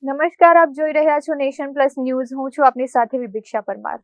નમસ્કાર, આપ જોઈ રહ્યા છો નેશન પ્લસ ન્યૂઝ. હું છું આપની સાથે વિભિક્ષા પરમાર.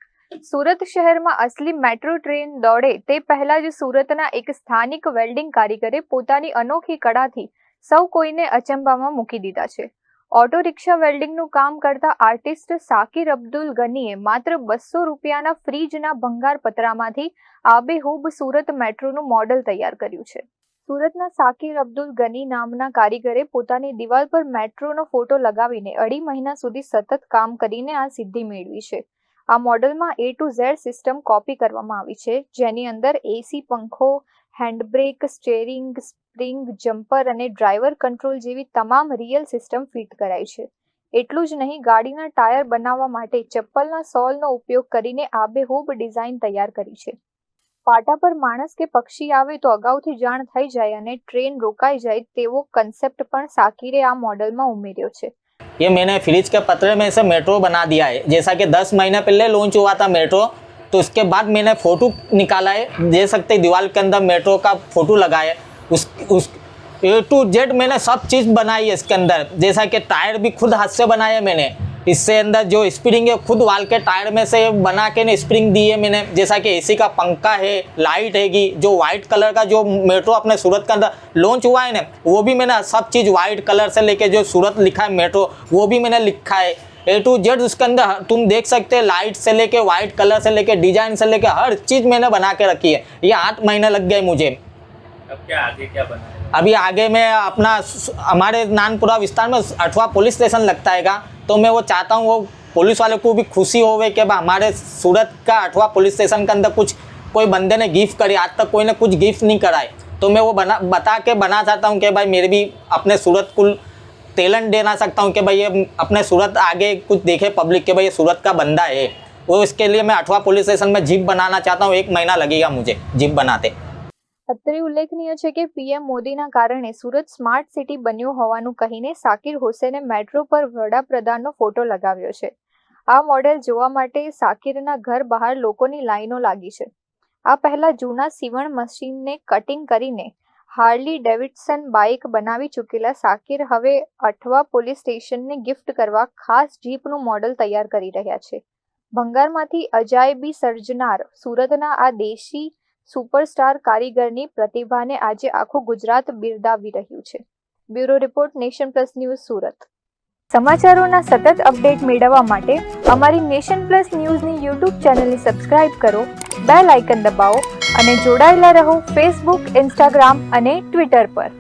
સુરત શહેરમાં અસલી મેટ્રો ટ્રેન દોડે તે પહેલા જ સુરતના એક સ્થાનિક વેલ્ડિંગ કારીગરે પોતાની અનોખી કળાથી સૌ કોઈને અચંબામાં મૂકી દીધા છે. ઓટો રિક્ષા વેલ્ડિંગનું કામ કરતા આર્ટિસ્ટ સાકિર અબ્દુલ ગનીએ માત્ર 200 રૂપિયાના ફ્રીજના ભંગાર પતરામાંથી આબેહૂબ સુરત મેટ્રોનું મોડલ તૈયાર કર્યું છે. સુરતના સાકિર અબ્દુલ ગની નામના કારીગરે પોતાની દિવાલ પર મેટ્રોનો ફોટો લગાવીને 2.5 મહિના સુધી સતત કામ કરીને આ સિદ્ધિ મેળવી છે. આ મોડલમાં A to Z system copy કરવામાં આવી છે, જેની અંદર AC, પંખો, હેન્ડબ્રેક, સ્ટીયરિંગ, સ્પ્રિંગ, જમ્પર અને ડ્રાઈવર કંટ્રોલ જેવી તમામ રિયલ સિસ્ટમ ફિટ કરાઈ છે. એટલું જ નહીં, ગાડીના ટાયર બનાવવા માટે ચપ્પલના સોલનો ઉપયોગ કરીને આબેહૂબ ડિઝાઇન તૈયાર કરી છે. પાટા પર માણસ કે પક્ષી આવે તો અગાઉથી જાણ થઈ જાય અને ટ્રેન રોકાઈ જાય તેવો કન્सेप्ट પણ સાકિરે આ મોડલમાં ઉમેર્યો છે. ये मैंने फ्रिज के पतरे में से मेट्रो बना दिया है. जैसा कि 10 महीने पहले लॉन्च हुआ था मेट्रो, तो उसके बाद मैंने फ़ोटो निकाला है. देख सकते दीवार के अंदर मेट्रो का फ़ोटो लगा है. उस A to Z मैंने सब चीज़ बनाई है इसके अंदर. जैसा कि टायर भी खुद हाथ से बनाए हैं मैंने. इससे अंदर जो स्प्रिंग है खुद वाल के टायर में से बना के ने स्प्रिंग दी है मैंने. जैसा कि AC का पंखा है, लाइट हैगी, जो वाइट कलर का जो मेट्रो अपने सूरत के अंदर लॉन्च हुआ है ना, वो भी मैंने सब चीज़ वाइट कलर से लेके जो सूरत लिखा है मेट्रो, वो भी मैंने लिखा है. A to Z उसके अंदर तुम देख सकते हैं, लाइट से लेके वाइट कलर से लेके डिजाइन से लेके हर चीज़ मैंने बना के रखी है. ये 8 महीने लग गए मुझे. अब क्या आगे क्या बना है? अभी आगे मैं अपना हमारे नानपुरा विस्तार में 8वां पुलिस स्टेशन लगता हैगा, तो मैं वो चाहता हूँ वो पुलिस वाले को भी खुशी होवे कि हमारे सूरत का 8वां पुलिस स्टेशन के अंदर कुछ कोई बंदे ने गिफ्ट करी. आज तक कोई ने कुछ गिफ्ट नहीं कराए, तो मैं वो बता के बना चाहता हूँ कि भाई मेरे भी अपने सूरत को टैलेंट देना सकता हूँ कि भाई ये अपने सूरत आगे कुछ देखे पब्लिक के भाई ये सूरत का बंदा है. वो इसके लिए मैं 8वां पुलिस स्टेशन में जीप बनाना चाहता हूँ. 1 महीना लगेगा मुझे जीप बनाते. અત્રે ઉલ્લેખનીય છે કે PM મોદીના કારણે સુરત સ્માર્ટ સિટી બન્યું હોવાનું કહીને સાકિર હુસેને મેટ્રો પર વડાપ્રધાનનો ફોટો લગાવ્યો છે. આ મોડેલ જોવા માટે સાકિરના ઘર બહાર લોકોની લાઈનો લાગી છે. આ પહેલા જૂના સીવણ મશીનને કટિંગ કરીને હાર્લી ડેવિડસન બાઇક બનાવી ચૂકેલા સાકિર હવે 8વા પોલીસ સ્ટેશનને ગિફ્ટ કરવા ખાસ જીપનું મોડલ તૈયાર કરી રહ્યા છે. ભંગારમાંથી અજાયબી સર્જનાર સુરતના આ દેશી સુપરસ્ટાર કારીગરની પ્રતિભાને આજે આખું ગુજરાત બિરદાવી રહ્યું છે. Bureau report, nation plus news, Surat. સમાચારોના સતત અપડેટ મેળવવા માટે અમારી નેશન પ્લસ ન્યૂઝની YouTube ચેનલને સબસ્ક્રાઇબ કરો, બેલ આઇકન દબાવો અને જોડાયેલા રહો Facebook, Instagram અને Twitter પર.